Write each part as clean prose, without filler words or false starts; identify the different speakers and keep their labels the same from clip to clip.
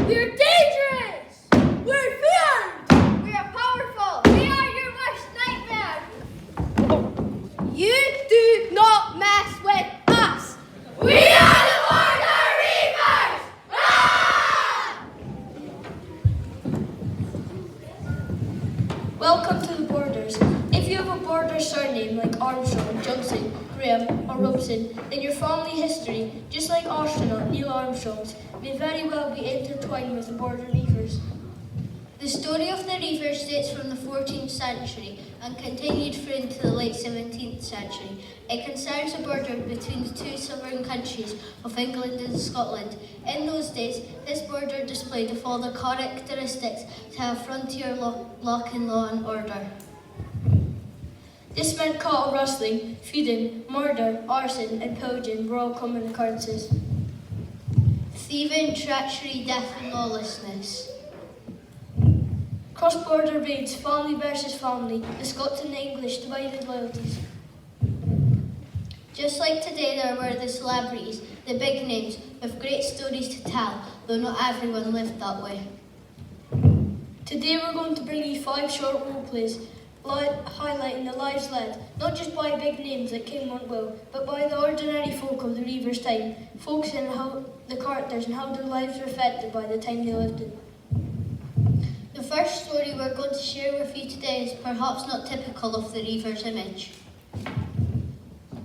Speaker 1: We're dangerous! We're feared! We are powerful! We are your worst nightmare! You do not mess with us! We are the Border Reivers! Ah!
Speaker 2: Welcome to the Borders. If you have a Border surname like Armstrong, Johnson, Graham, or Robson, then your family history, just like astronaut Neil Armstrong's, may very well be intertwined with the Border Reivers. The story of the Reivers dates from the 14th century and continued through into the late 17th century. It concerns the border between the two sovereign countries of England and Scotland. In those days, this border displayed the following characteristics to have frontier lock and law and order. This meant cattle rustling, feuding, murder, arson, and pillaging were all common occurrences. Thieving, treachery, death, and lawlessness. Cross-border raids, family versus family, the Scots and the English divided loyalties. Just like today, there were the celebrities, the big names, with great stories to tell, though not everyone lived that way. Today we're going to bring you 5 short role plays, highlighting the lives led, not just by big names like King Montwill, but by the ordinary folk of the Reivers' time, focusing on how the characters and how their lives were affected by the time they lived in. The first story we're going to share with you today is perhaps not typical of the Reivers' image,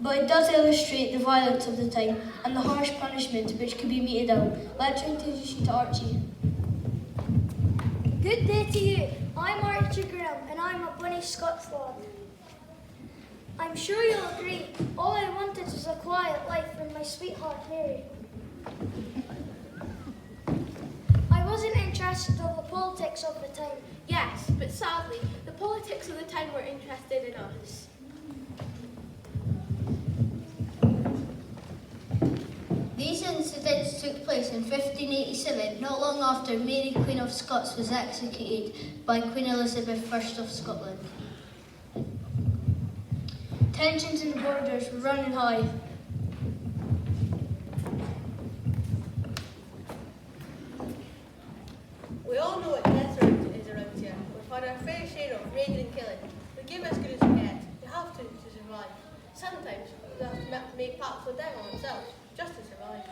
Speaker 2: but it does illustrate the violence of the time and the harsh punishment which could be meted out. Let's introduce you to Archie.
Speaker 3: Good day to you. I'm Archie Graham and I'm a bunny Scots lad. I'm sure you'll agree, all I wanted was a quiet life from my sweetheart Mary. I wasn't interested in the politics of the time.
Speaker 1: Yes, but sadly, the politics of the time were interested in us.
Speaker 2: These incidents took place in 1587, not long after Mary, Queen of Scots, was executed by Queen Elizabeth I of Scotland. Tensions in the borders were running high.
Speaker 4: We all know what death is around here. We've had our fair share of raiding and killing. The game as good as we get. You have to survive. Sometimes you have to make pacts with them on themselves just to survive.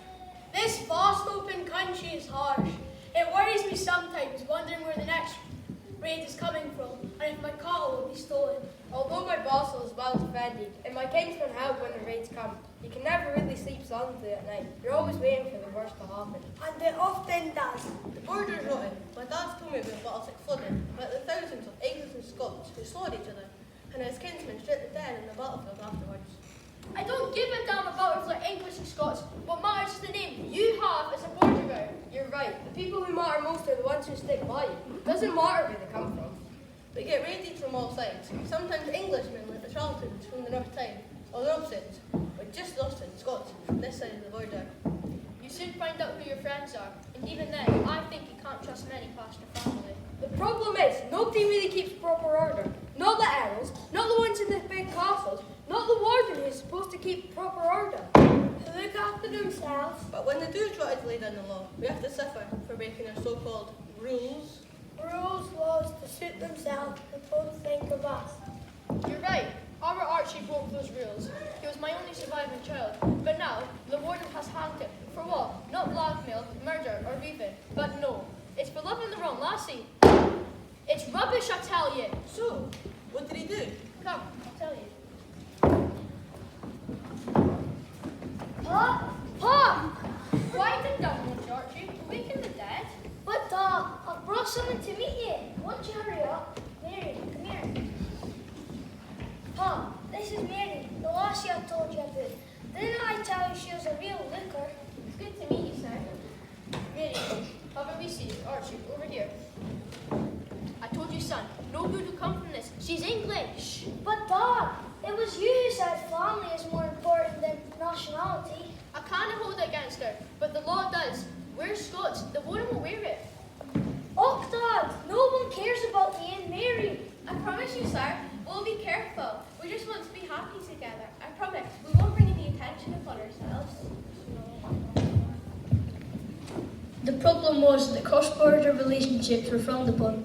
Speaker 1: This vast open country is harsh. It worries me sometimes, wondering where the next raid is coming from, and if my cattle will be stolen.
Speaker 4: Although my castle is well defended, and my kinsmen help when the raids come, you can never really sleep soundly at night. You're always waiting for the worst to happen.
Speaker 3: And it often does.
Speaker 4: The border's rotten. My dad's told me about battles like flooding, but the thousands of English and Scots who slaughtered each other, and his kinsmen stripped dead in the battlefield afterwards.
Speaker 1: I don't give a damn about if they're English or Scots. What matters is the name you have as a border guard.
Speaker 4: You're right. The people who matter most are the ones who stick by you. It doesn't matter where they come from. They get raided from all sides. Sometimes Englishmen like the Charltons from the North Tyne, or the Robsons, or just Austin, Scots, from this side of the border.
Speaker 1: You soon find out who your friends are, and even then, I think you can't trust many past your family.
Speaker 4: The problem is, nobody really keeps proper order. Not the earls, not the ones in the big castles, not the warden who's supposed to keep proper order.
Speaker 3: They look after themselves.
Speaker 4: But when they do try to lay down the law, we have to suffer for breaking our so-called rules.
Speaker 3: Rules, laws to suit themselves and don't think of us.
Speaker 1: You're right. Our Archie broke those rules. He was my only surviving child. But now, the warden has hanged him. For what? Not blackmail, murder, or thieving. But no, it's for loving the wrong lassie. It's rubbish, I tell you.
Speaker 4: So, what did he do?
Speaker 1: Come, I'll tell you.
Speaker 3: Pa! Pa!
Speaker 1: Quiet and down, Archie. Waking the dead.
Speaker 3: But I've brought someone to meet you. Won't you hurry up? Mary, come here. Pa, this is Mary, the lassie I told you about. Didn't I tell you she was a real looker?
Speaker 1: It's good to meet you, sir. Mary, have a receipt. Archie, over here. I told you, son, no good will come from this. She's English.
Speaker 3: But Dad, it was you who said family is more important than nationality.
Speaker 1: I can't hold it against her, but the law does. We're Scots. The warden will wear it.
Speaker 3: Oh, Dad, no one cares about me and Mary.
Speaker 1: I promise you, sir, we'll be careful. We just want to be happy together. I promise we won't bring any attention upon ourselves.
Speaker 2: The problem was that cross-border relationships were frowned upon.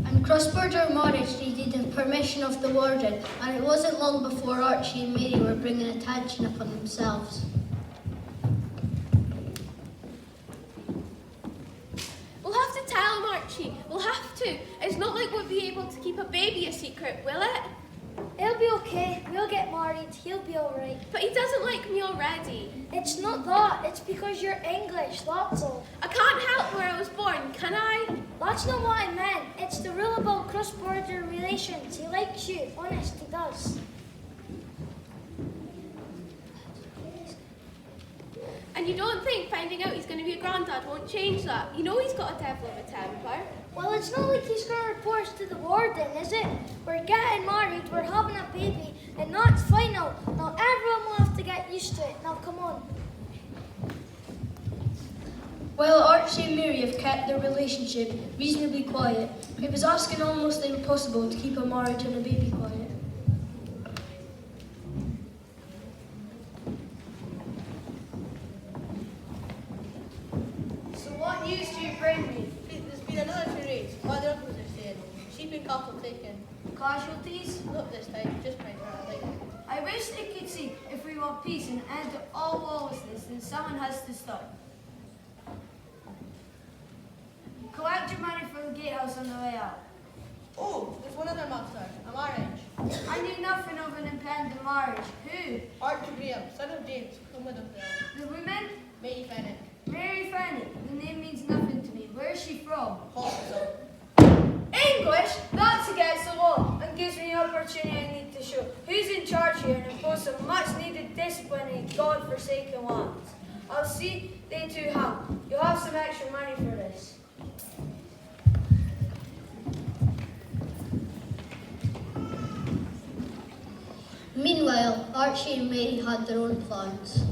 Speaker 5: And cross-border marriage needed the permission of the warden, and it wasn't long before Archie and Mary were bringing attention upon themselves.
Speaker 1: We'll have to tell him, Archie. We'll have to. It's not like we'll be able to keep a baby a secret, will it?
Speaker 3: It'll be okay. We'll get married. He'll be alright.
Speaker 1: But he doesn't like me already.
Speaker 3: It's not that. It's because you're English, that's all.
Speaker 1: I can't help where I was born, can I?
Speaker 3: That's not what I meant. It's the rule about cross-border relations. He likes you. Honest, he does.
Speaker 1: And you don't think finding out he's going to be a granddad won't change that? You know he's got a devil of a temper.
Speaker 3: Well, it's not like he's going to report us to the warden, is it? We're getting married, we're having a baby, and that's final. Now everyone will have to get used to it. Now come on.
Speaker 2: While Archie and Mary have kept their relationship reasonably quiet, it was asking almost impossible to keep a marriage and a baby quiet.
Speaker 4: So what news do you bring me? There's been another raid. What the others are saying. Sheep and cattle taken.
Speaker 6: Casualties?
Speaker 4: Not this time, just my like.
Speaker 6: I wish they could see if we want peace and end to all lawlessness, then someone has to stop. Collect your money from the gatehouse on the way out.
Speaker 4: Oh, there's one other matter. A marriage.
Speaker 6: I knew nothing of an impending marriage. Who?
Speaker 4: Archie Graham, son of James, come with him there.
Speaker 6: The woman?
Speaker 4: Mary Fennick.
Speaker 6: Mary Fanny. The name means nothing to me. Where is she from?
Speaker 4: Hospital.
Speaker 6: English? That's against the law and gives me the opportunity I need to show who's in charge here and impose some much needed discipline in God-forsaken lands. I'll see they two hang. You'll have some extra money for this.
Speaker 5: Meanwhile, Archie and Mary had their own plans.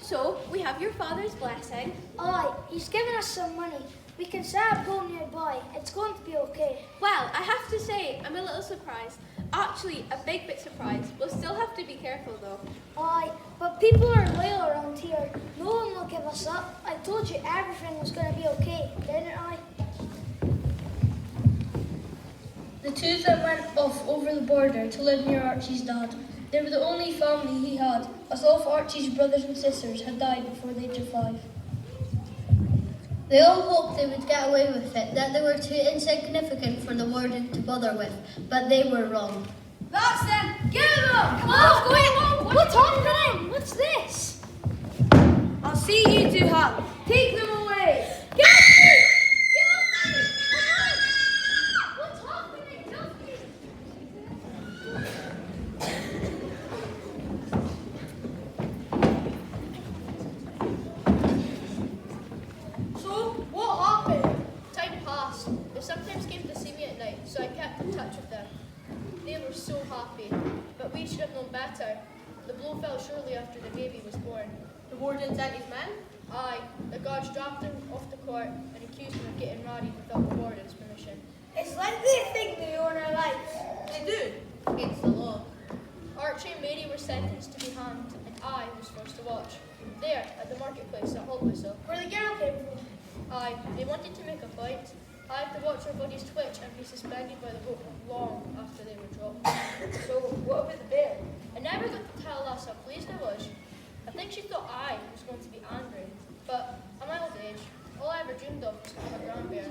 Speaker 1: So, we have your father's blessing.
Speaker 3: Aye, he's given us some money. We can set up home nearby. It's going to be okay.
Speaker 1: Well, I have to say, I'm a little surprised. Actually, a big bit surprised. We'll still have to be careful though.
Speaker 3: Aye, but people are loyal around here. No one will give us up. I told you everything was going to be okay, didn't I?
Speaker 2: The two that went off over the border to live near Archie's dad. They were the only family he had, as all of Archie's brothers and sisters had died before the age of 5.
Speaker 5: They all hoped they would get away with it, that they were too insignificant for the warden to bother with, but they were wrong.
Speaker 6: That's them! Get them!
Speaker 3: Come on, what's going on? What's happening? What's this?
Speaker 6: I'll see you two hang. Take them away!
Speaker 3: Get me! Get me! What's happening? Help me!
Speaker 4: So, what happened? Time passed. They sometimes came to see me at night, so I kept in touch with them. They were so happy, but we should have known better. The blow fell shortly after the baby was born. The warden sent his men? Aye, the guards dropped him off the court and accused him of getting married without the warden's permission.
Speaker 6: It's like they think they own our lives.
Speaker 4: They do, against the law. Archie and Mary were sentenced to be hanged, and I was forced to watch. There, at the marketplace at Holtwhistle.
Speaker 6: Where the girl came from.
Speaker 4: Aye, they wanted to make a fight. I had to watch their bodies twitch and be suspended by the rope long after they were dropped.
Speaker 6: So, what about the bear?
Speaker 4: I never got to tell us how pleased I was. I think she thought I was going to be angry. But at my old age, all I ever dreamed of was to have a grandbear.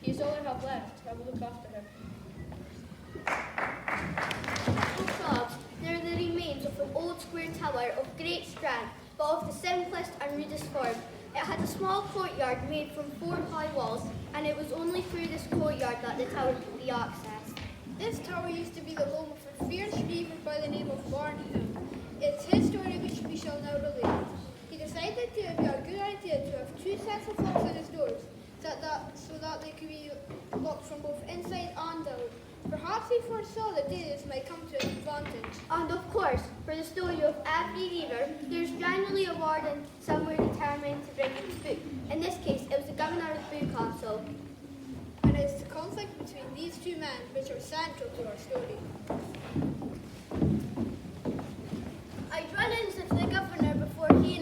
Speaker 4: He is all I have left. I will look after him.
Speaker 1: Oh clubs, they're the remains of an old square tower of great strength, but of the simplest and rudest form. It had a small courtyard made from 4 high walls, and it was only through this courtyard that the tower could be accessed.
Speaker 7: This tower used to be the home of a fierce reaver by the name of Barney. It's his story which we shall now relate. He decided it would be a good idea to have 2 sets of locks on his doors, so that they could be locked from both inside and out. Perhaps he foresaw that this might come to his advantage.
Speaker 1: And of course, for the story of every reaver, there's generally a warden somewhere determined to bring it to book. In this case, it was the governor of the Book Council.
Speaker 7: And it's the conflict between these 2 men which are central to our story.
Speaker 1: I'd run into the governor before he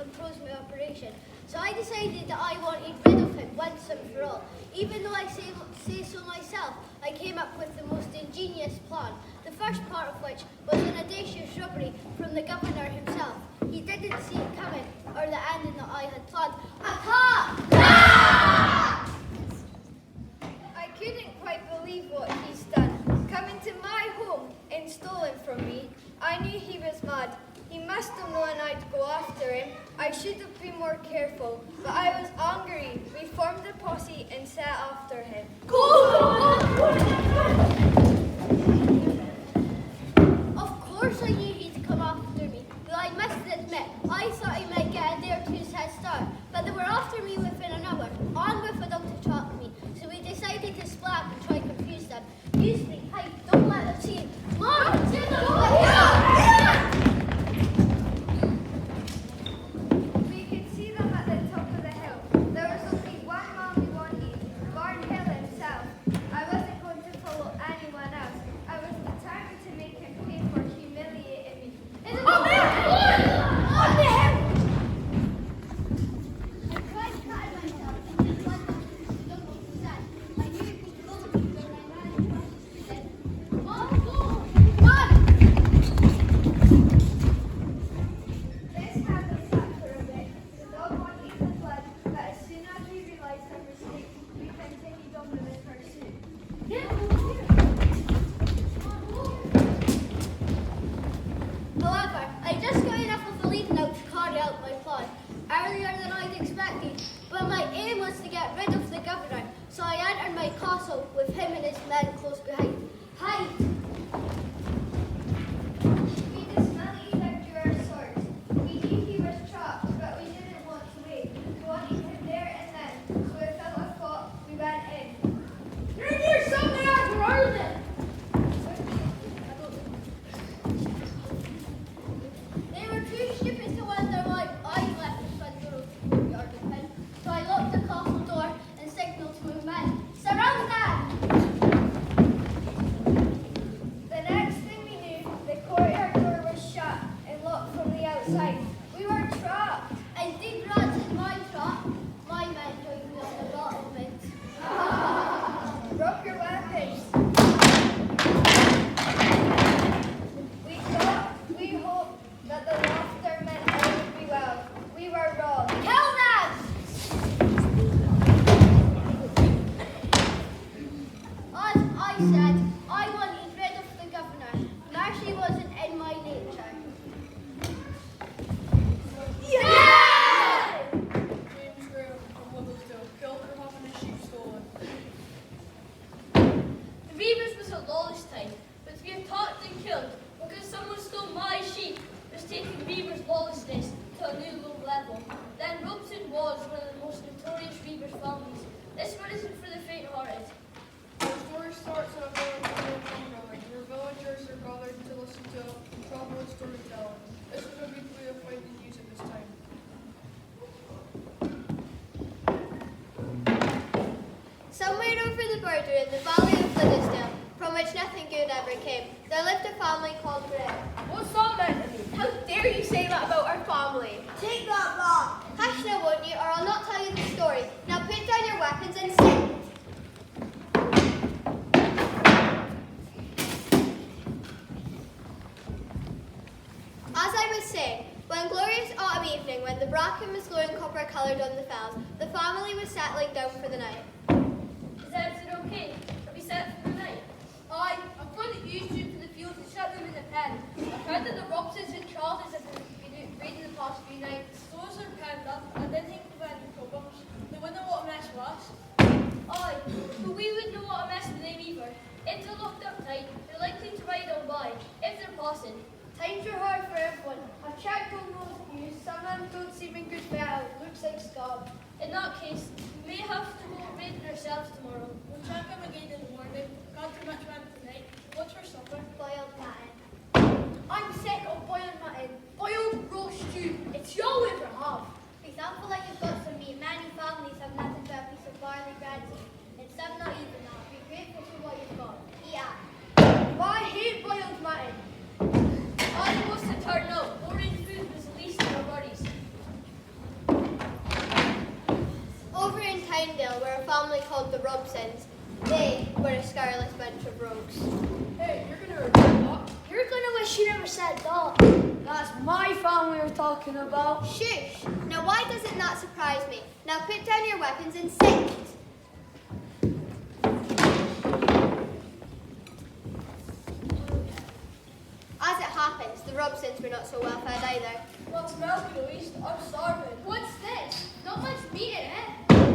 Speaker 1: compose my operation. So I decided that I wanted rid of him once and for all. Even though I say so myself, I came up with the most ingenious plan, the first part of which was an audacious robbery from the governor himself. He didn't see it coming, or the ending that I had planned.
Speaker 7: I couldn't quite believe what he's done. Coming to my home and stolen from me. I knew he was mad. He must have known I'd go after him. I should have been more careful, but I was angry. We formed a posse and set after him.
Speaker 1: Of course I knew he'd come after me, though I must admit, I thought he might get a day or two's head start. But they were after me within an hour, on with a dog to track me. So we decided to split up and try to confuse them. Use me, hide, don't let them see. Mark,
Speaker 7: We could see them at the top of the hill. There was only one man we wanted, Barn Hill himself. I wasn't going to follow anyone else. I was determined to make him pay for humiliating me. This had us up for a bit. The dog wanted the blood, but as soon as we realised our mistake, we continued on with his pursuit.
Speaker 1: However, I just got enough of a lead now to carry out my plan, earlier than I'd expected, but my aim was to get rid of the governor, so I entered my castle with him and his men close behind. Hide!
Speaker 7: We dismounted and drew our swords. We knew he was trapped, but we didn't want to wait. We wanted him there and then, so without a thought, we went in.
Speaker 1: You're near something after Ireland! They were too stupid to wonder why I left the front door of the courtyard open, so I locked the castle door and signalled to my men, surround them!
Speaker 7: The next thing we knew, the courtyard door was shut and locked from the outside. We were trapped.
Speaker 1: And dig rats in my trap. My men joined me on the battlement.
Speaker 7: Drop your weapons. We thought, we hoped that the laughter meant all would be well. We were wrong.
Speaker 1: Kill them! As I said, I wanted rid of the governor. Mercy wasn't in my nature. Yeah!
Speaker 4: James Graham from Withersdale, killed for having his sheep stolen.
Speaker 2: Reivers was a lawless time, but to be attacked and killed because someone stole my sheep was taking Reivers' lawlessness to a new low level. Then Robson was one of the most notorious Reivers families. This one isn't for the faint-hearted.
Speaker 4: The story starts in a village near Drumlanrig, where villagers are gathered to listen to traveling storytelling. This was a good way of finding news at this time.
Speaker 1: Somewhere over the border in the valley of Withersdale, from which nothing good ever came, there lived a family called Reivers.
Speaker 4: What's that meant to me?
Speaker 1: How dare you say that about our family? Take that back! Hush now, won't you, or I'll not tell you the story. Now put down your weapons and sit! As I was saying, one glorious autumn evening when the bracken was glowing copper-coloured on the fells, the family was settling down for the night.
Speaker 2: Is everything okay? Have we set for the night?
Speaker 4: Aye, I've got it used to for the fields and shut them in the pen. I've heard that the Robsons and Charleses have been raiding the past few nights. Stores are penned up. I didn't think we had any problems. They wouldn't want to mess with us.
Speaker 2: Aye, but we would know what a mess with them either. If they're locked up tight, they're likely to ride on by, if they're passing.
Speaker 7: Times are hard for everyone. I've checked on those views. Some of them don't seem in good health. Looks like scab.
Speaker 2: In that case, we may have to go raiding ourselves tomorrow.
Speaker 4: We'll check them again in the morning. Can't too much man tonight. What's for supper?
Speaker 1: Boiled mutton.
Speaker 7: I'm sick of boiled mutton. Boiled roast stew. It's all we ever have.
Speaker 1: For example, like you've got some meat, many families have nothing but a piece of barley bread, and some not even that. Be grateful for what you've got. Eat up.
Speaker 7: I hate boiled mutton.
Speaker 2: As was to turn out, boring food was the least of our worries.
Speaker 1: Robsons. They were a scurrilous bunch of rogues.
Speaker 6: Hey, you're gonna regret that.
Speaker 3: You're gonna wish you never said that.
Speaker 6: That's my family we're talking about.
Speaker 1: Shush! Now why does it not surprise me? Now put down your weapons and sit. As it happens, the Robsons were not so well fed either.
Speaker 4: Well, it smells good at least. I'm starving.
Speaker 7: What's this? Not much meat in it.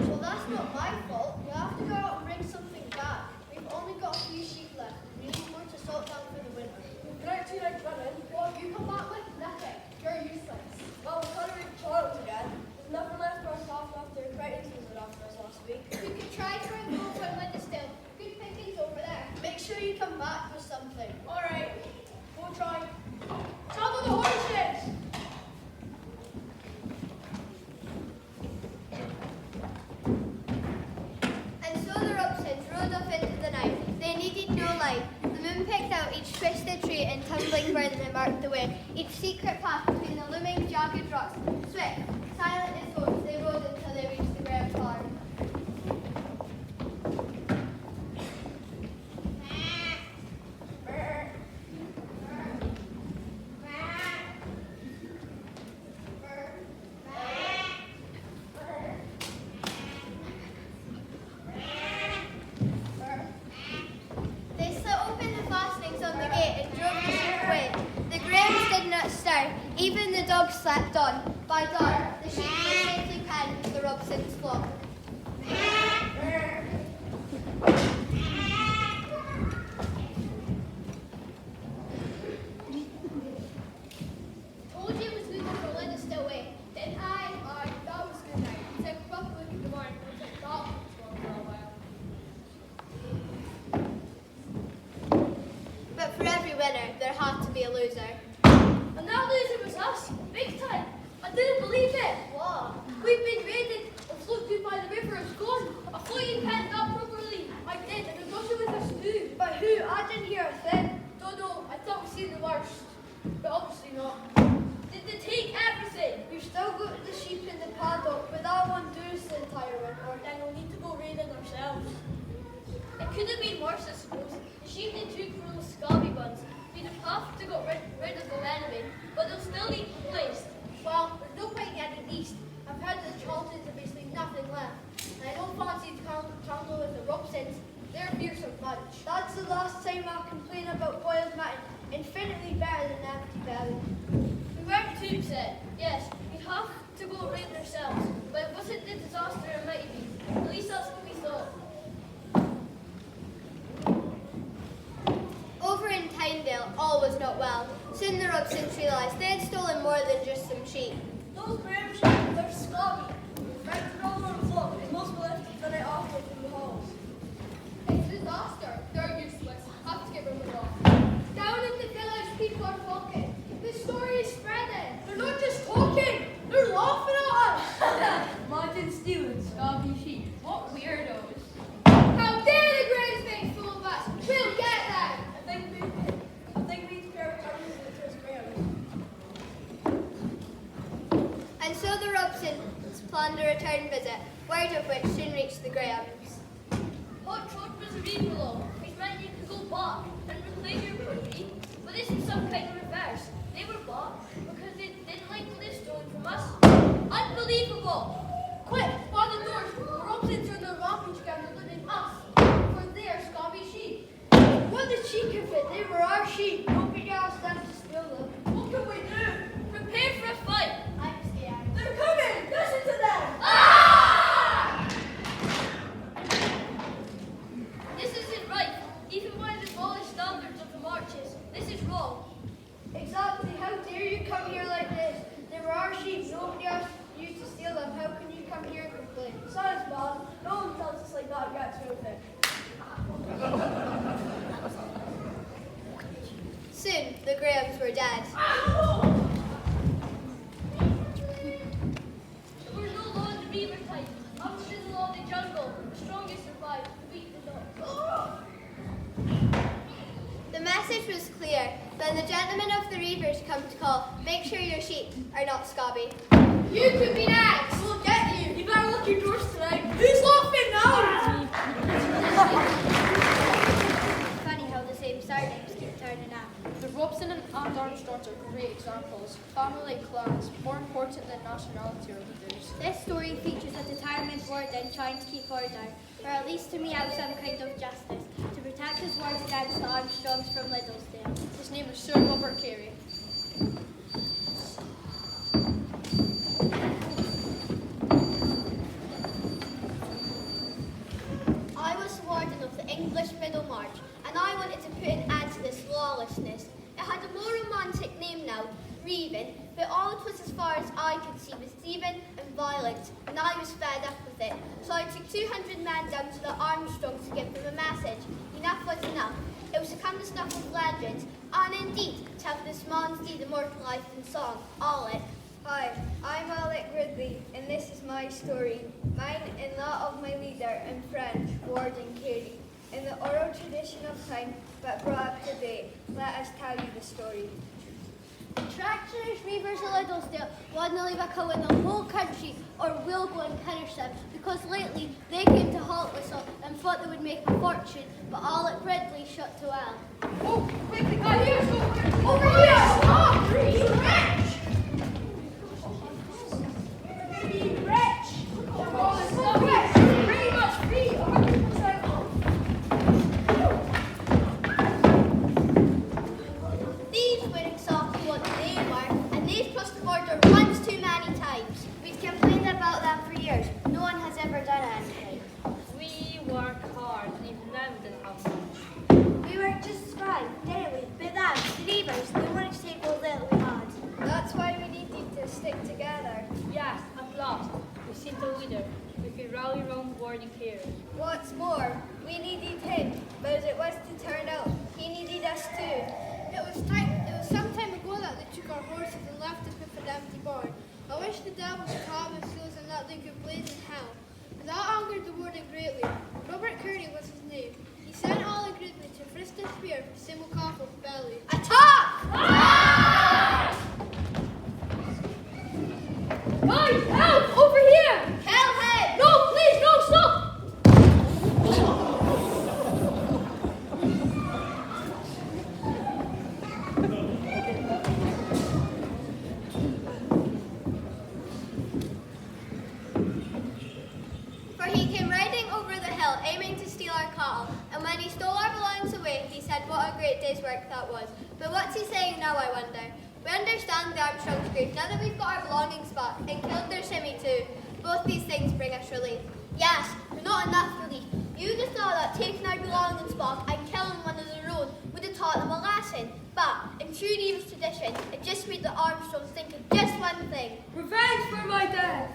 Speaker 1: Well, that's not my fault. You'll have to go out and bring something back. We've only got a few sheep left. We need more to salt down for the winter.
Speaker 4: Can I see that running?
Speaker 7: What have you come back with? Nothing. You're useless.
Speaker 4: Well, we're trying to reach Charles again. There's nothing left for us after Crichton's was it after us last week.
Speaker 7: You can try to bring home from Lindisdale. Good pickings over there.
Speaker 1: Make sure you come back with something.
Speaker 4: Alright, we'll try. Saddle the horses!
Speaker 1: And so the Robsons rode off into the night. They needed no light. The moon picked out each twisted tree and tumbling burn that marked the way, each secret path between the looming jagged rocks. Swift, silent as ghosts, they rode until they reached the Graham farm. They slit open the fastenings on the gate and drove the sheep away. The Grahams did not stir. Even the dogs slept on. By dawn, the sheep were safely penned with the Robsons' flock.
Speaker 7: Told you it was good for Lindisdale way. Didn't I? Aye, that was good night. Took a proper look at the barn. Looks like that was gone for a while.
Speaker 1: But for every winner, there had to be a loser.
Speaker 2: And that loser was us, big time. I didn't believe it.
Speaker 1: What?
Speaker 2: We've been raided. A float due by the river is gone. A floating pen not properly. I did, and the daughter with us too.
Speaker 6: By who? I didn't hear a thing.
Speaker 2: Don't know. I thought we seen the worst, but obviously not. Did they take everything?
Speaker 6: We've still got the sheep in the paddock, but that won't do us the entire winter.
Speaker 2: Then we'll need to go raiding ourselves. It could have been worse, I suppose. The sheep they took were those scabby ones. We'd have have to got rid of them anyway, but they'll still need replaced.
Speaker 1: Well, there's no point getting east. I've heard that the Charltons have basically nothing left. And I don't fancy tangle with the Robsons. They're a fearsome bunch.
Speaker 6: That's the last time I'll complain about boiled mutton. Infinitely better than empty belly.
Speaker 2: We weren't too upset. Yes, we'd have to go raid ourselves, but it wasn't the disaster it might be. At least that's what we thought.
Speaker 1: Over in Tynedale, all was not well. Soon the Robsons realised they had stolen more than just some sheep.
Speaker 4: Those Graham sheep, they're scabby. Right to all on the flock. They must be left the night after from the halls.
Speaker 7: It's a disaster. They're useless. Have to get rid of them all. Down in the village, people are talking. The story is spreading.
Speaker 6: They're not just talking, they're laughing at us.
Speaker 4: Imagine stealing scabby sheep. What weirdos.
Speaker 7: How dare the Greys make fool of us? We'll get them.
Speaker 4: I think we need to pair our music to his Graham.
Speaker 1: And so the Robsons planned a return visit, word of which soon reached the Grahams.
Speaker 2: Hot Trot was a reprolong, which meant you could go back and reclaim your property. But this was some kind of reverse. They were back because they didn't like what they stole from us. Unbelievable!
Speaker 6: Quick, bar the doors. The Robsons are in the rampage ground looting us for their scabby sheep. What the cheek of it? They were our sheep. Nobody asked them to steal them. What can we do?
Speaker 2: Prepare for a fight!
Speaker 1: I'm scared.
Speaker 6: They're coming! Listen to them!
Speaker 2: Ah! This isn't right. Even by the polished standards of the marches, this is wrong.
Speaker 6: Exactly. How dare you come here like this? They were our sheep. Nobody asked you to steal them. How can you come here and complain?
Speaker 4: Besides, man, no one tells us like that yet, real thing.
Speaker 1: Soon, the Grahams were dead.
Speaker 2: We're no longer beaver type. Up to the law of the jungle, the strongest survive, the weak the dogs.
Speaker 1: The message was clear. When the gentlemen of the Reivers come to call, make sure your sheep are not scabby.
Speaker 7: You could be next.
Speaker 6: We'll get you. You better lock your doors tonight. Who's laughing now?
Speaker 8: down and out. The Robson and Armstrongs are great examples. Family clans, more important than nationality or leaders.
Speaker 1: This story features a determined warden trying to keep order, or at least to mete out some kind of justice, to protect his ward against the Armstrongs from Liddlesdale.
Speaker 8: His name is Sir Robert Carey.
Speaker 1: I was the warden of the English Middlemarch, and I wanted to put an end to this lawlessness. It had a more romantic name now, Reivers, but all it was as far as I could see was thieving and violence, and I was fed up with it. So I took 200 men down to the Armstrongs to give them a message. Enough was enough. It was to come to snuff with legends, and indeed to have this man's deed immortalised in song, all it.
Speaker 9: Hi, I'm Alec Ridley, and this is my story, mine and that of my leader and friend, Warden Carey. In the oral tradition of time, but brought up to date, let us tell you the story.
Speaker 1: Treacherous Reivers of Liddlesdale want to leave a cow in the whole country, or will go and punish them, because lately they came to Haltwhistle and thought they would make a fortune, but all at Ridley shut to well.
Speaker 6: Oh, quickly, guys, here's over here! Stop! Be rich! Be rich! Oh, it's not rich! Pretty much free, 100% off.
Speaker 1: These were exactly what they were, and they've crossed the border once too many times. We've complained about them for years. No one has ever done anything.
Speaker 2: We work hard, even now we didn't have much.
Speaker 3: We worked just fine, didn't we? But them, the Reivers, they wanted to take all that we had.
Speaker 9: That's why we needed to stick together.
Speaker 2: Yes, at last, we seen the leader. We could rally round Warden Carey.
Speaker 9: What's more, we needed him, but as it was to turn out, he needed us too.
Speaker 7: It was some time ago that they took our horses and left us with an empty barn. I wish the devil could have his souls and that they could blaze in hell. And that angered the warden greatly. Robert Kearney was his name. He sent Alec Ridley to frisk the spear for Simul Castle's belly.
Speaker 1: Attack!
Speaker 6: Guys, help! Over here!
Speaker 1: Kill him!
Speaker 6: No, please, no, stop!
Speaker 1: For he came riding over the hill, aiming to steal our cattle, and when he stole our belongings away, he said what a great day's work that was. But what's he saying now, I wonder? We understand the Armstrong's grief now that we've got our belongings back, and killed their shimmy too. Both these things bring us relief. Yes, but not enough relief. You just thought that taking our belongings back and killing one of the road would have taught them a lesson. But, in true Reivers tradition, it just made the Armstrongs think of just one thing.
Speaker 6: Revenge for my death!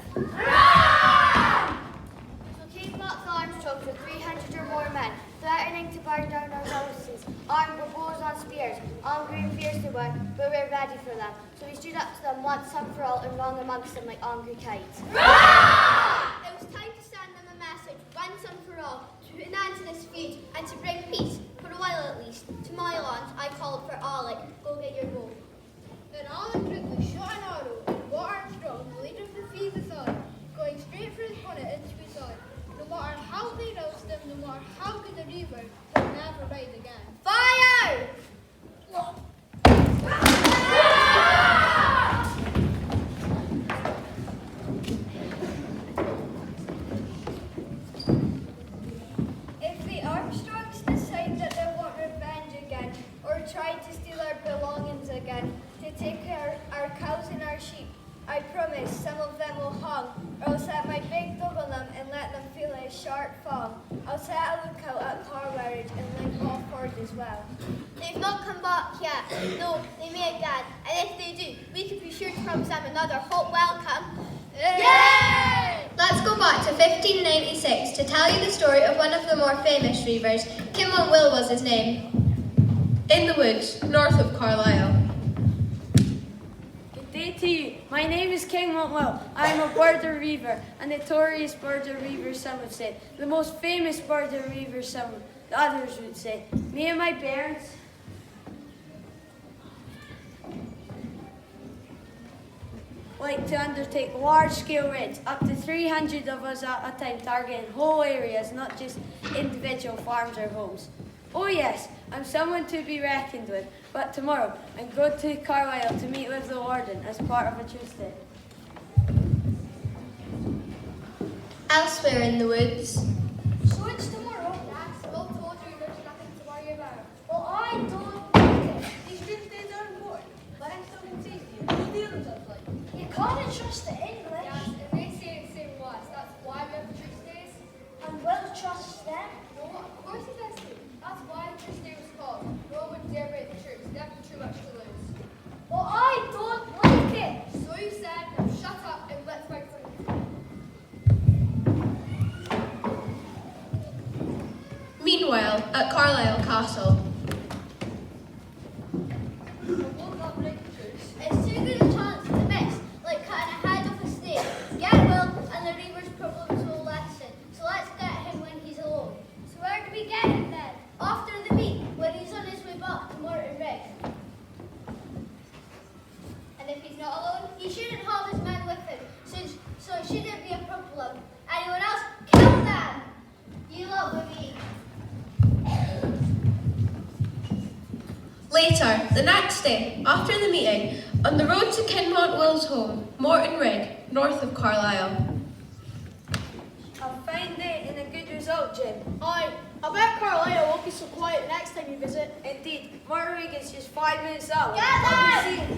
Speaker 1: So came back the Armstrongs with 300 or more men, threatening to burn down our houses, armed with bows and spears. Angry and fierce they were, but we were ready for them. So we stood up to them once and for all and rung amongst them like angry kites. It was time to send them a message, once and for all, to put an end to this feud and to bring peace, for a while at least. To my lands, I called for Alec. Go get your bow.
Speaker 7: Then Alec Ridley shot an arrow, and Wat Armstrong, the leader of the Thieves aside, going straight for his bonnet into his eye. No matter how they roused him, no matter how good the Reaver, he'll never ride again.
Speaker 1: Fire!
Speaker 9: If the Armstrongs decide that they want revenge again, or try to steal our belongings again, to take our cows and our sheep, I promise some of them will hang, or I'll set my big dog on them and let them feel a sharp fall. I'll set a lookout at Carwarridge and Link Ford as well.
Speaker 1: They've not come back yet. No, they may again. And if they do, we can be sure to promise them another hot welcome. Yay!
Speaker 10: Let's go back to 1596 to tell you the story of one of the more famous Reivers. Kinmont Will was his name. In the woods, north of Carlisle.
Speaker 6: Good day to you. My name is King Montwell. I am a border reaver, a notorious border reaver, some have said. The most famous border reaver, some the others would say. Me and my parents like to undertake large-scale raids, up to 300 of us at a time, targeting whole areas, not just individual farms or homes. Oh yes, I'm someone to be reckoned with, but tomorrow I'm going to Carlisle to meet with the warden as part of a Tuesday.
Speaker 10: Elsewhere in the woods.
Speaker 3: So it's tomorrow.
Speaker 8: Yes, Will told you there's nothing to worry about.
Speaker 3: Well, I don't like it.
Speaker 4: These Tuesdays are important. Let us know what's easier. What do the others look like?
Speaker 3: You can't trust the English.
Speaker 8: Yes, and they say the same was. That's why we have Tuesdays.
Speaker 3: And Will trusts them.
Speaker 8: No, of course he does too. That's why Tuesday was called. No one would dare break the truce. Never too much to lose.
Speaker 3: Well, I don't like it.
Speaker 8: So you said, now shut up and let's fight for it.
Speaker 10: Meanwhile, at Carlisle Castle.
Speaker 4: I will not break the truce.
Speaker 3: It's too good a chance to miss, like cutting a head off a snake. Get Will, and the Reivers' problems will lessen. So let's get him when he's alone. So where do we get him then? After the meet, when he's on his way back to Drumlanrig. And if he's not alone, he shouldn't have his men with him, so it shouldn't be a problem. Anyone else, kill them! You lot with me.
Speaker 10: Later, the next day, after the meeting, on the road to Kinmont Will's home, Mortonrig, north of Carlisle.
Speaker 6: A fine day and a good result, Jim.
Speaker 2: Aye, I bet Carlisle won't be so quiet next time you visit.
Speaker 6: Indeed, Mortonrig is just 5 minutes out.
Speaker 3: Get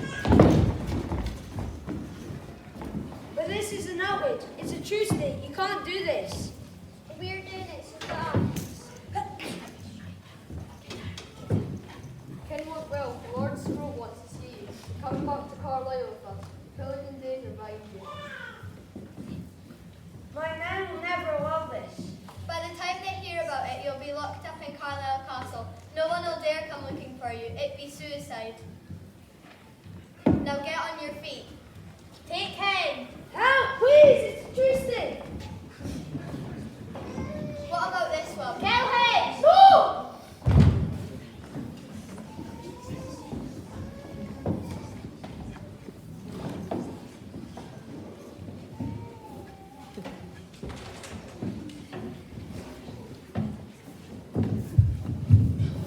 Speaker 6: But this is an outrage. It's a Tuesday. You can't do this.
Speaker 3: We're doing it, so fast.
Speaker 8: Kenmore Will, Lord Scroll wants to see you. Come back to Carlisle with us. Pillar and danger behind you.
Speaker 6: My men will never allow this.
Speaker 3: By the time they hear about it, you'll be locked up in Carlisle Castle. No one will dare come looking for you. It'd be suicide. Now get on your feet. Take aim.
Speaker 6: Help, please! It's Tuesday.
Speaker 3: What about this one? Kill him!
Speaker 6: No!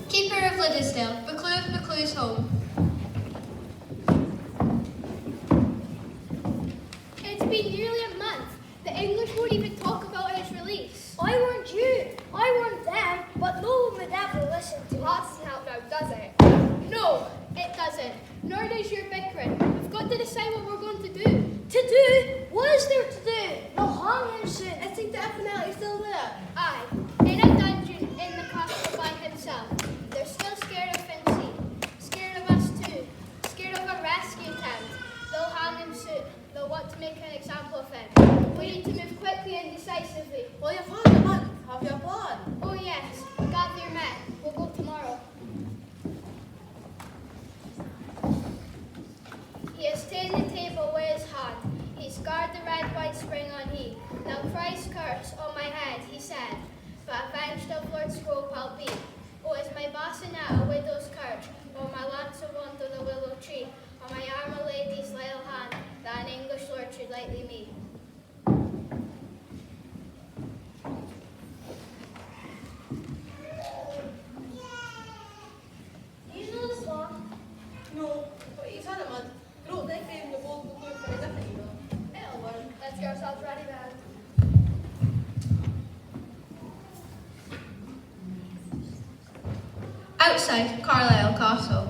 Speaker 10: Keeper of Liddesdale, Buccleuch of Buccleuch's home.
Speaker 1: It's been nearly a month. The English won't even talk about his release.
Speaker 3: I warned you. I warned them, but no one would ever listen to
Speaker 8: That
Speaker 3: us.
Speaker 8: doesn't help now, does it?
Speaker 1: No, it doesn't. Nor does your bickering. We've got to decide what we're going to do.
Speaker 3: To do? What is there to do? They'll hang him soon.
Speaker 4: I think the FNL is still there.
Speaker 1: Aye, in a dungeon in the castle by himself. They're still scared of Fincy. Scared of us too. Scared of a rescue attempt. They'll hang him soon. They'll want to make an example of him. We need to move quickly and decisively.
Speaker 4: Well, you've had a month. Have you a plan?
Speaker 1: Oh yes, gather your men. We'll go tomorrow. He has ta'en the table with his hand. He's guard the red white spring on he. Now Christ's curse on my head, he said, but avenged of Lord Scrope I'll be. Oh, is my bassinet a widow's curse, or my lance a wand on the willow tree, or my arm a lady's little hand, that an English lord should lightly meet?
Speaker 3: Do you know the song?
Speaker 4: No, but he's had a month. Grow they gave him the bold blue for a different email.
Speaker 8: It'll learn. Let's get ourselves ready then.
Speaker 10: Outside Carlisle Castle.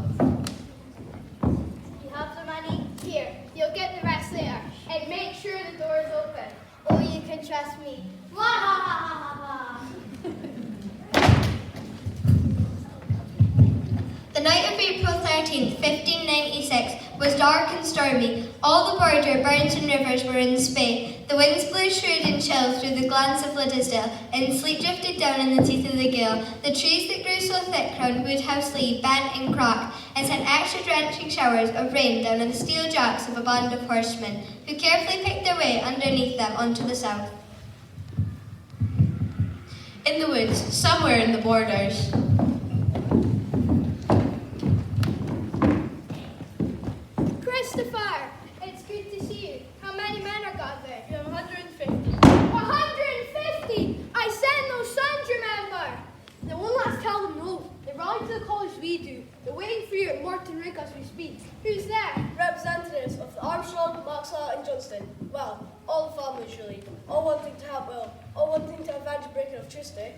Speaker 1: You have the money? Here, you'll get the rest later. And make sure the door is open.
Speaker 3: Oh, you can trust me.
Speaker 10: The night of April 13th, 1596, was dark and stormy. All the border, burns and rivers were in spay. The winds blew shrewd and chill through the glens of Liddesdale, and sleet drifted down in the teeth of the gale. The trees that grew so thick round Woodhouse Lee bent and cracked, and sent extra drenching showers of rain down on the steel jacks of a band of horsemen, who carefully picked their way underneath them onto the south. In the woods, somewhere in the borders.
Speaker 1: Christopher, it's good to see you. How many men are gathered?
Speaker 4: You have 150.
Speaker 1: 150! I sent no sons, remember?
Speaker 2: They won't let us tell them no. They rallied to the call
Speaker 4: because we speak.
Speaker 7: Who's that?
Speaker 4: Representatives of the Armstrong, Maxwell and Johnston. Well, all the families really. All wanting to help Will. All wanting to avenge the breaking of Tuesday.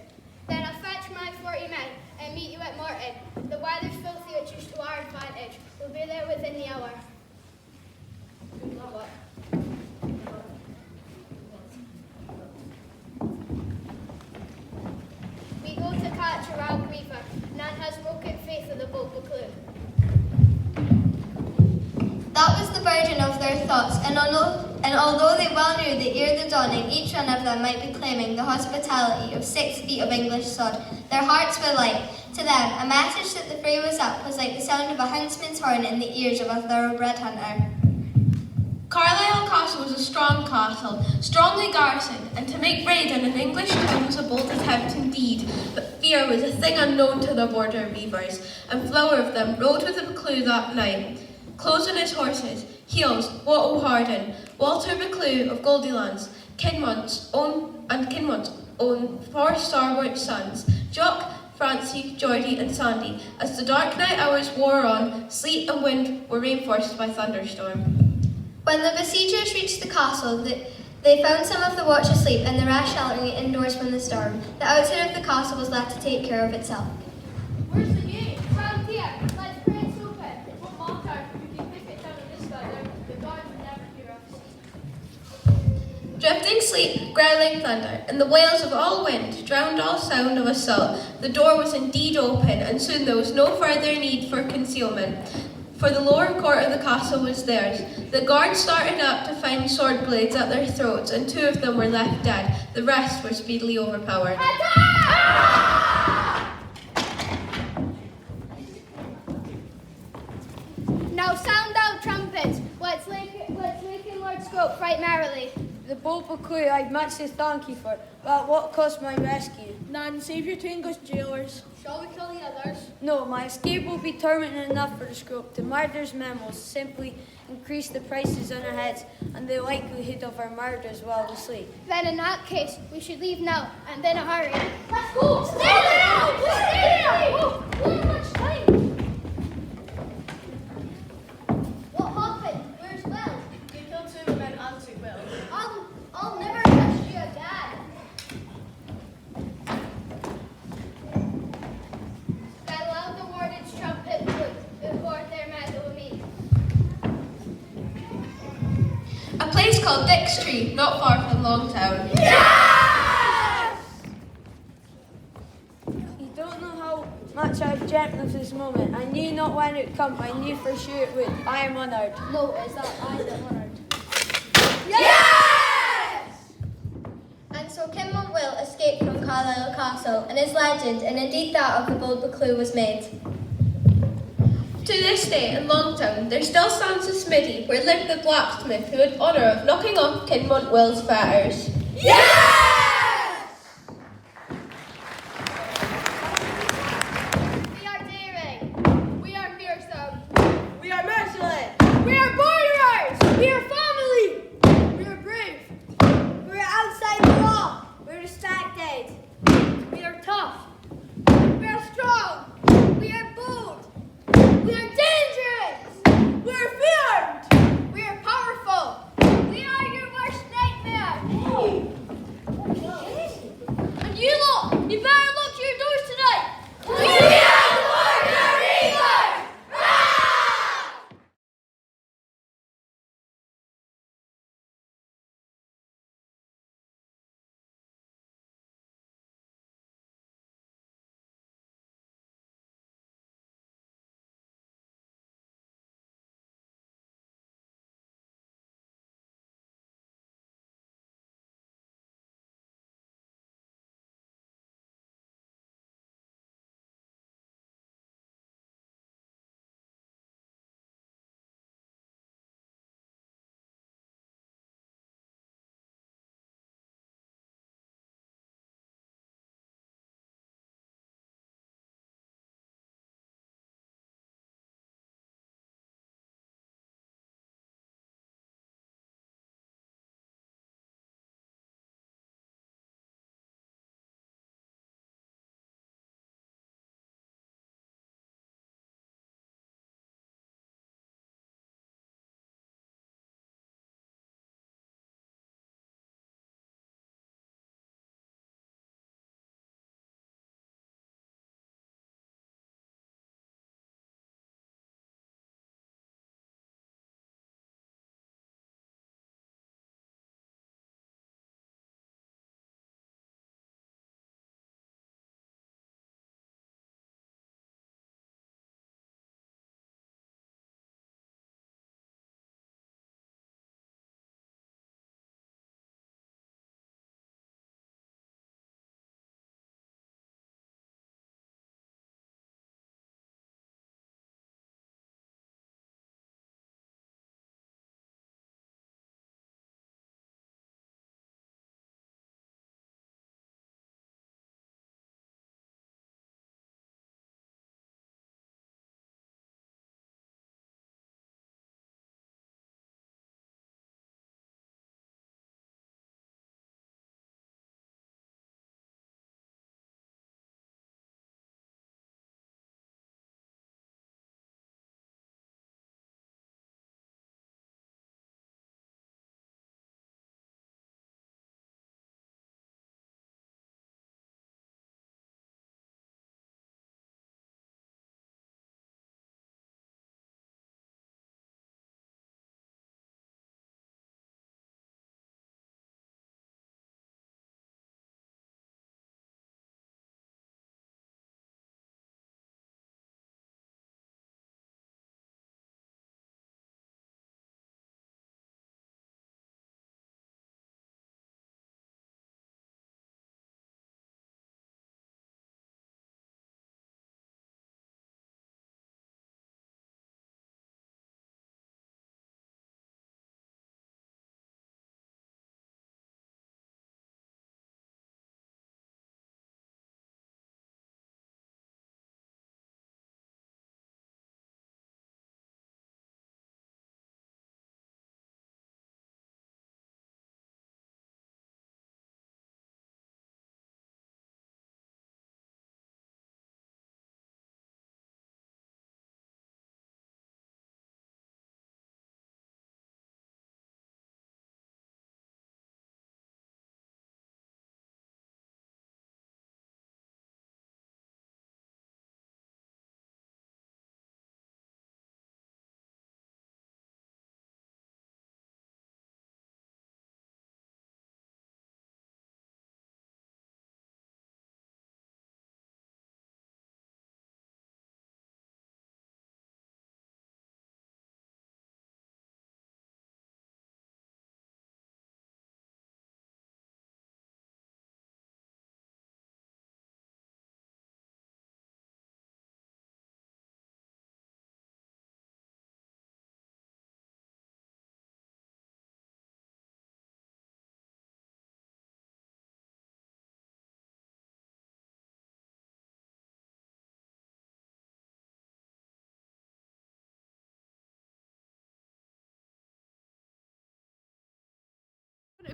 Speaker 1: Then I'll fetch my 40 men and meet you at Morton. The weather's filthy, which is to our advantage. We'll be there within the hour. We go to catch a round reaver. Nan has broken faith in the boat Buccleuch.
Speaker 10: That was the burden of their thoughts, and although they well knew that ere the dawning each one of them might be claiming the hospitality of 6 feet of English sod, their hearts were light. To them, a message that the fray was up was like the sound of a huntsman's horn in the ears of a thoroughbred hunter.
Speaker 11: Carlisle Castle was a strong castle, strongly garrisoned, and to make raid on an English town was a bold attempt indeed. But fear was a thing unknown to the border reivers, and Flower of them rode with the Buccleuch that night. Close on his horses, heels, Wat O'Harden, Walter Buccleuch of Goldylands, Kinmont's own 4 stalwart sons, Jock, Francie, Geordie and Sandy. As the dark night hours wore on, sleet and wind were reinforced by thunderstorm.
Speaker 10: When the besiegers reached the castle, they found some of the watch asleep and the rest sheltering indoors from the storm. The outside of the castle was left to take care of itself.
Speaker 1: Where's the gate? Round here. Let's pray it's open. It won't matter. We can pick it down on this side. The guards will never hear us.
Speaker 11: Drifting sleet, growling thunder, and the wails of all wind drowned all sound of assault. The door was indeed open, and soon there was no further need for concealment, for the lower court of the castle was theirs. The guards started up to find sword blades at their throats, and 2 of them were left dead. The rest were speedily overpowered.
Speaker 1: Now sound out trumpets. Let's wake in Lord Scope right merrily.
Speaker 6: The boat Buccleuch I'd much to thank you for, but at what cost my rescue?
Speaker 4: Nan, save your 2 English jailers.
Speaker 1: Shall we kill the others?
Speaker 6: No, my escape will be tormenting enough for the Scrope. The murder's memos simply increase the prices on our heads and the likelihood of our murders while we sleep.
Speaker 1: Then in that case, we should leave now and in a hurry. Let's go! Stay there! Stay there! Oh, we don't have much time. What happened? Where's Will?
Speaker 4: You killed 2 men and 2 Will.
Speaker 1: I'll never trust you again. Then loud the warden's trumpet blew before their metal meet.
Speaker 11: A place called Dick's Tree, not far from Longtown.
Speaker 1: Yes!
Speaker 6: You don't know how much I've dreamt of this moment. I knew not when it would come. I knew for sure it would. I am honoured.
Speaker 1: No, is that I that honoured?
Speaker 10: And so Kinmont Will escaped from Carlisle Castle, and his legend, and indeed that of the bold Buccleuch, was made.
Speaker 11: To this day, in Longtown, there still stands a smithy where lived the blacksmith who had honour of knocking off Kinmont Will's fetters.
Speaker 1: We are daring. We are fearsome.
Speaker 4: We are merciless.
Speaker 1: We are borderers. We are family. We are brave.
Speaker 6: We're outside the law. We're respected.
Speaker 1: We are tough. We are strong. We are bold. We are dangerous. We are feared. We are powerful. We are your worst nightmare.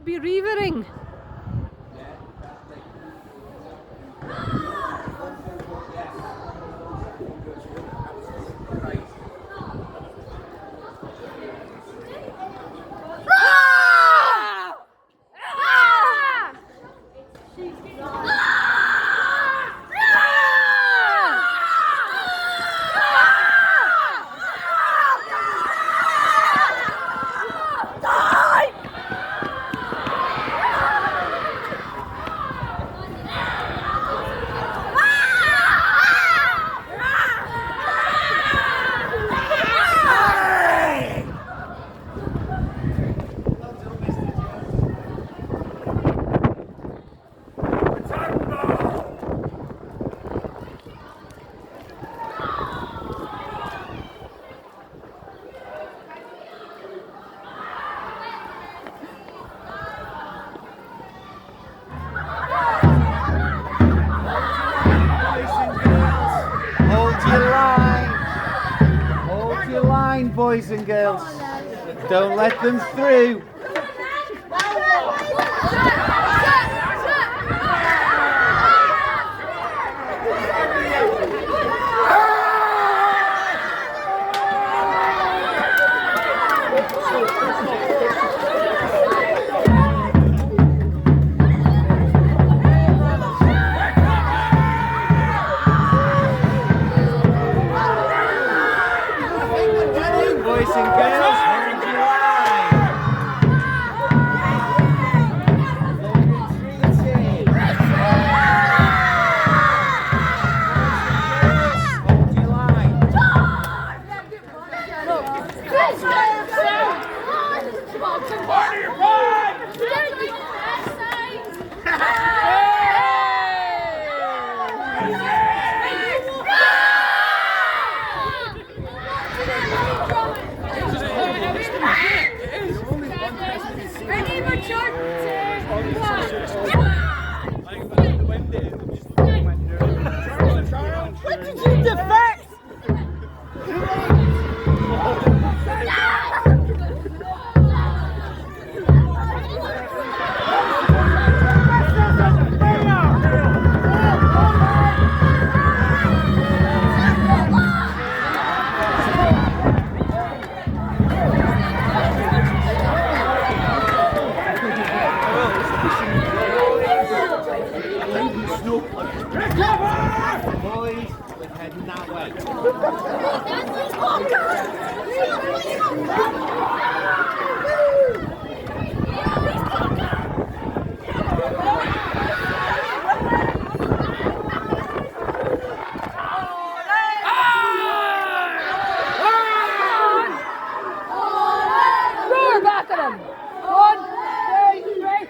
Speaker 12: should be reivering.
Speaker 13: Boys and girls, don't let them through. Boys and girls, hold your line. Hold your line.
Speaker 12: What did you defect?
Speaker 13: Boys, we're heading that way.
Speaker 12: Roar back at him. 1, 2, 3.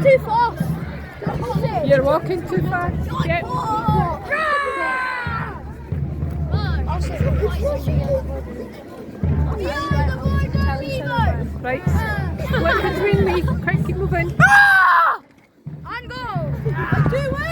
Speaker 1: Too fast.
Speaker 12: You're walking too fast. Yep. Right. Split between me. Quick, keep moving.
Speaker 1: And go. 2 ways.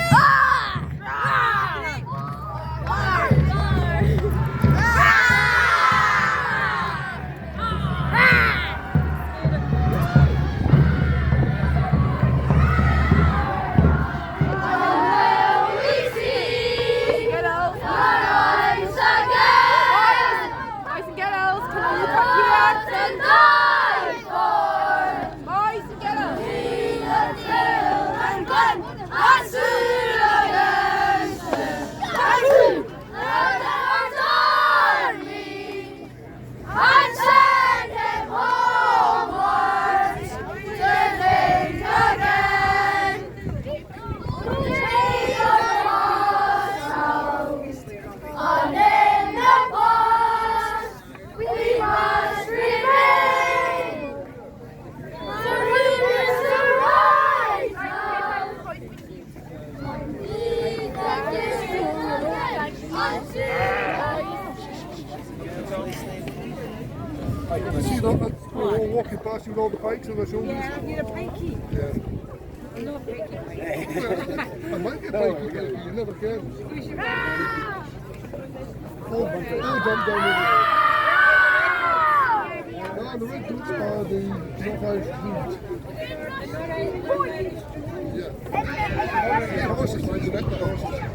Speaker 9: Get out.
Speaker 14: You see that? We're all walking past you with all the pikes on their shoulders.
Speaker 12: Yeah, you're a pikey.
Speaker 14: Yeah.
Speaker 12: I'm not a pikey.
Speaker 14: I might get pikey, but you never can. All jump down the road. And the red boots are the knockout boots. Yeah. The horses, like the horses.